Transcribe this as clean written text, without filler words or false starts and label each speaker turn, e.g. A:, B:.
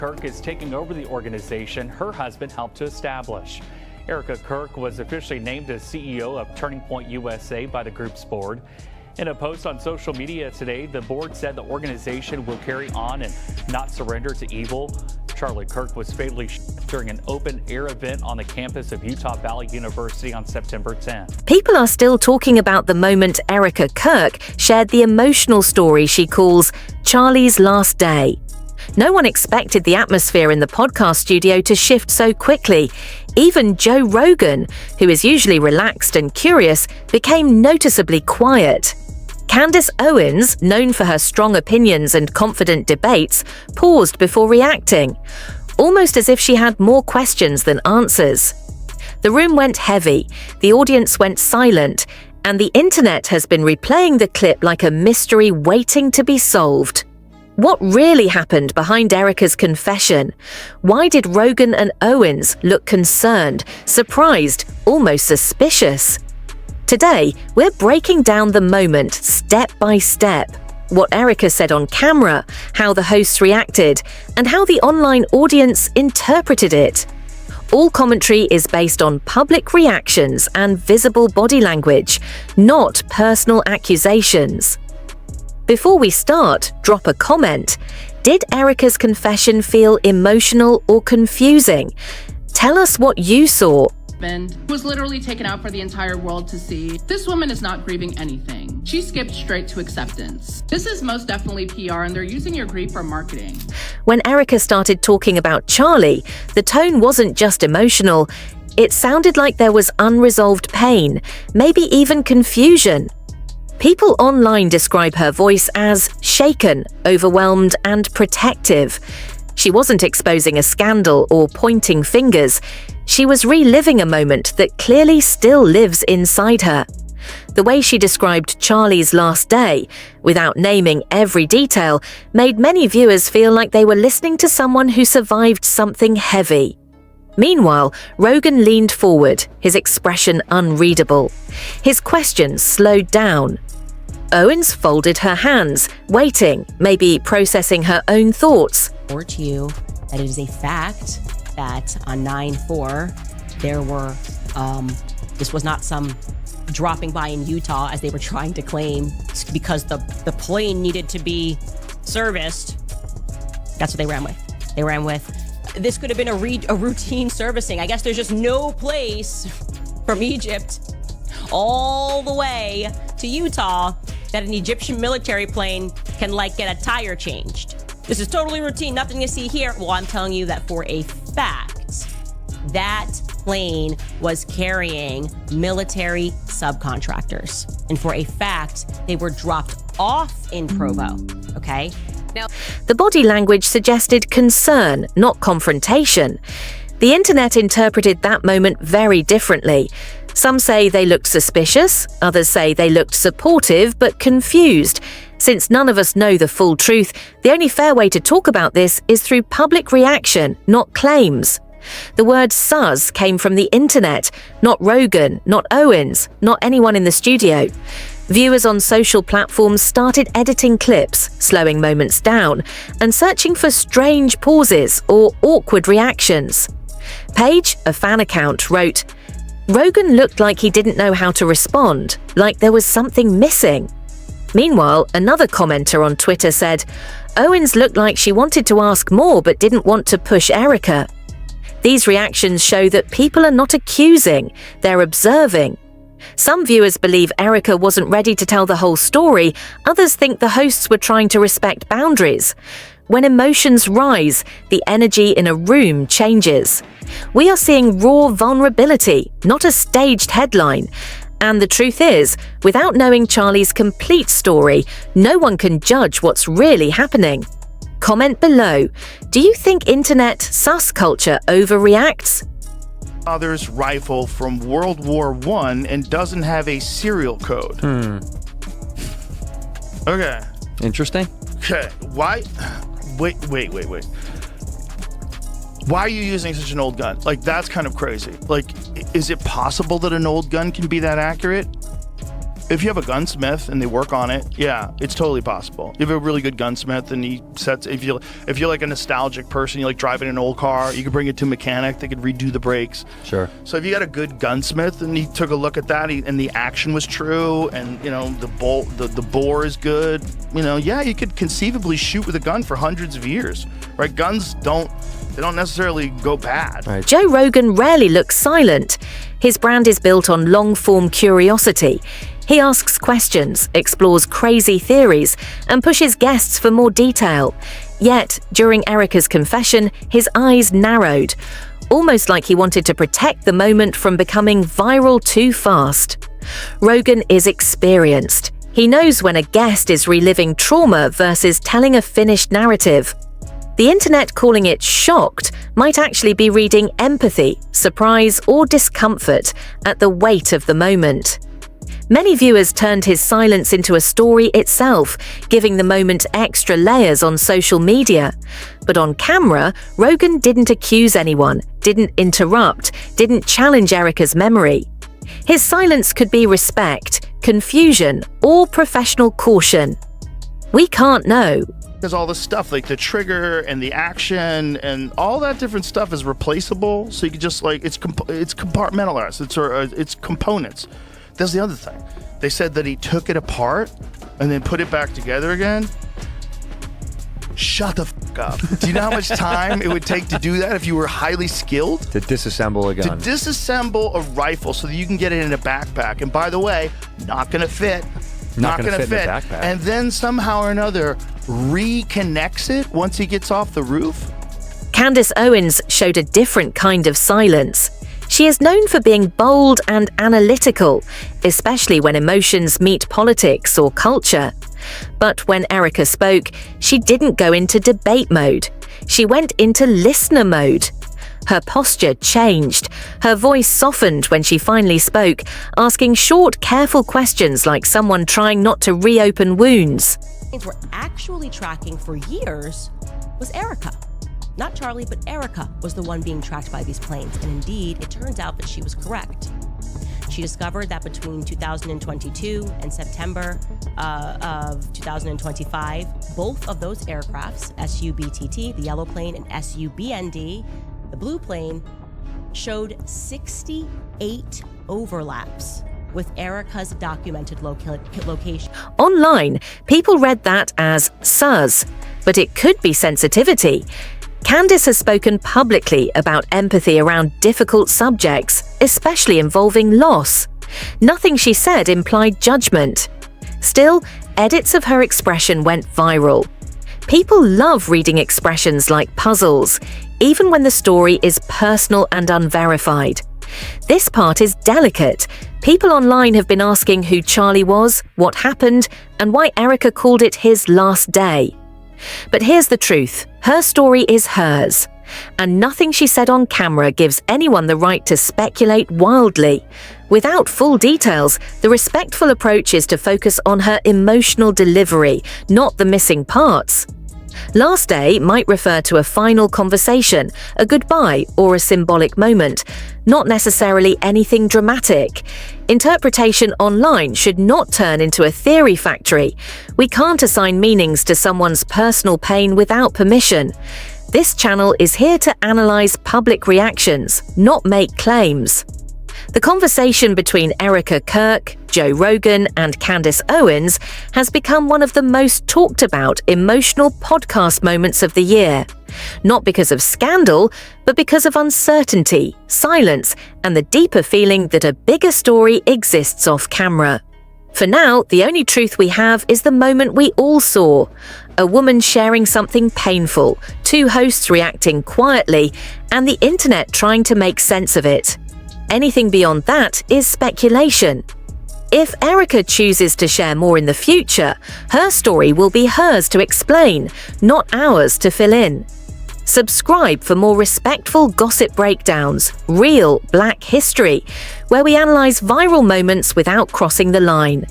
A: Kirk is taking over the organization her husband helped to establish. Erika Kirk was officially named as CEO of Turning Point USA by the group's board. In a post on social media today, the board said the organization will carry on and not surrender to evil. Charlie Kirk was fatally shot during an open-air event on the campus of Utah Valley University on September 10th.
B: People are still talking about the moment Erika Kirk shared the emotional story she calls Charlie's Last Day. No one expected the atmosphere in the podcast studio to shift so quickly. Even Joe Rogan, who is usually relaxed and curious, became noticeably quiet. Candace Owens, known for her strong opinions and confident debates, paused before reacting, almost as if she had more questions than answers. The room went heavy, the audience went silent, and the internet has been replaying the clip like a mystery waiting to be solved. What really happened behind Erika's confession? Why did Rogan and Owens look concerned, surprised, almost suspicious? Today, we're breaking down the moment step by step. What Erika said on camera, how the hosts reacted, and how the online audience interpreted it. All commentary is based on public reactions and visible body language, not personal accusations. Before we start, drop a comment. Did Erika's confession feel emotional or confusing? Tell us what you saw.
C: Was literally taken out for the entire world to see. This woman is not grieving anything. She skipped straight to acceptance. This is most definitely PR, and they're using your grief for marketing.
B: When Erika started talking about Charlie, the tone wasn't just emotional. It sounded like there was unresolved pain, maybe even confusion. People online describe her voice as shaken, overwhelmed, and protective. She wasn't exposing a scandal or pointing fingers. She was reliving a moment that clearly still lives inside her. The way she described Charlie's last day, without naming every detail, made many viewers feel like they were listening to someone who survived something heavy. Meanwhile, Rogan leaned forward, his expression unreadable. His questions slowed down. Owens folded her hands, waiting, maybe processing her own thoughts.
D: Report to you that it is a fact that on 9/4 there were this was not some dropping by in Utah as they were trying to claim because the plane needed to be serviced. That's what they ran with. They ran with this could have been a routine servicing. I guess there's just no place from Egypt all the way to Utah that an Egyptian military plane can get a tire changed. This is totally routine, nothing to see here. Well, I'm telling you that for a fact, that plane was carrying military subcontractors. And for a fact, they were dropped off in Provo, okay? Now,
B: the body language suggested concern, not confrontation. The internet interpreted that moment very differently. Some say they looked suspicious, others say they looked supportive but confused. Since none of us know the full truth, the only fair way to talk about this is through public reaction, not claims. The word sus came from the internet, not Rogan, not Owens, not anyone in the studio. Viewers on social platforms started editing clips, slowing moments down, and searching for strange pauses or awkward reactions. Paige, a fan account, wrote, "Rogan looked like he didn't know how to respond, like there was something missing." Meanwhile, another commenter on Twitter said, "Owens looked like she wanted to ask more but didn't want to push Erika." These reactions show that people are not accusing, they're observing. Some viewers believe Erika wasn't ready to tell the whole story, others think the hosts were trying to respect boundaries. When emotions rise, the energy in a room changes. We are seeing raw vulnerability, not a staged headline. And the truth is, without knowing Charlie's complete story, no one can judge what's really happening. Comment below. Do you think internet sus culture overreacts?
E: Father's rifle from World War I and doesn't have a serial code. Okay.
F: Interesting.
E: Okay. Why? Wait. Why are you using such an old gun? That's kind of crazy. Is it possible that an old gun can be that accurate? If you have a gunsmith and they work on it, yeah, it's totally possible. You have a really good gunsmith and he sets, if you're like a nostalgic person, you like driving an old car, you could bring it to a mechanic, they could redo the brakes.
F: Sure.
E: So if you got a good gunsmith and he took a look at that and the action was true and, the bore is good, yeah, you could conceivably shoot with a gun for hundreds of years, right? Guns don't necessarily go bad.
F: Right.
B: Joe Rogan rarely looks silent. His brand is built on long-form curiosity. He asks questions, explores crazy theories, and pushes guests for more detail. Yet, during Erika's confession, his eyes narrowed, almost like he wanted to protect the moment from becoming viral too fast. Rogan is experienced. He knows when a guest is reliving trauma versus telling a finished narrative. The internet calling it shocked might actually be reading empathy, surprise, or discomfort at the weight of the moment. Many viewers turned his silence into a story itself, giving the moment extra layers on social media. But on camera, Rogan didn't accuse anyone, didn't interrupt, didn't challenge Erika's memory. His silence could be respect, confusion, or professional caution. We can't know.
E: Because all the stuff like the trigger and the action and all that different stuff is replaceable, so you can just it's compartmentalized. It's components. That's the other thing. They said that he took it apart and then put it back together again. Shut the fuck up. Do you know how much time it would take to do that if you were highly skilled?
F: To disassemble a gun.
E: To disassemble a rifle so that you can get it in a backpack. And by the way, not gonna fit.
F: Not gonna fit in a backpack.
E: And then somehow or another reconnects it once he gets off the roof.
B: Candace Owens showed a different kind of silence. She is known for being bold and analytical, especially when emotions meet politics or culture. But when Erika spoke, she didn't go into debate mode. She went into listener mode. Her posture changed. Her voice softened when she finally spoke, asking short, careful questions like someone trying not to reopen wounds.
D: We're actually tracking for years was Erika. Not Charlie, but Erika was the one being tracked by these planes. And indeed, it turns out that she was correct. She discovered that between 2022 and September of 2025, both of those aircrafts, SU-BTT, the yellow plane, and SU-BND, the blue plane, showed 68 overlaps with Erika's documented location.
B: Online, people read that as sus, but it could be sensitivity. Candace has spoken publicly about empathy around difficult subjects, especially involving loss. Nothing she said implied judgment. Still, edits of her expression went viral. People love reading expressions like puzzles, even when the story is personal and unverified. This part is delicate. People online have been asking who Charlie was, what happened, and why Erika called it his last day. But here's the truth. Her story is hers, and nothing she said on camera gives anyone the right to speculate wildly. Without full details, the respectful approach is to focus on her emotional delivery, not the missing parts. Last day might refer to a final conversation, a goodbye, or a symbolic moment, not necessarily anything dramatic. Interpretation online should not turn into a theory factory. We can't assign meanings to someone's personal pain without permission. This channel is here to analyze public reactions, not make claims. The conversation between Erika Kirk, Joe Rogan, and Candace Owens has become one of the most talked about emotional podcast moments of the year. Not because of scandal, but because of uncertainty, silence, and the deeper feeling that a bigger story exists off camera. For now, the only truth we have is the moment we all saw. A woman sharing something painful, two hosts reacting quietly, and the internet trying to make sense of it. Anything beyond that is speculation. If Erika chooses to share more in the future, her story will be hers to explain, not ours to fill in. Subscribe for more respectful gossip breakdowns, real Black history, where we analyze viral moments without crossing the line.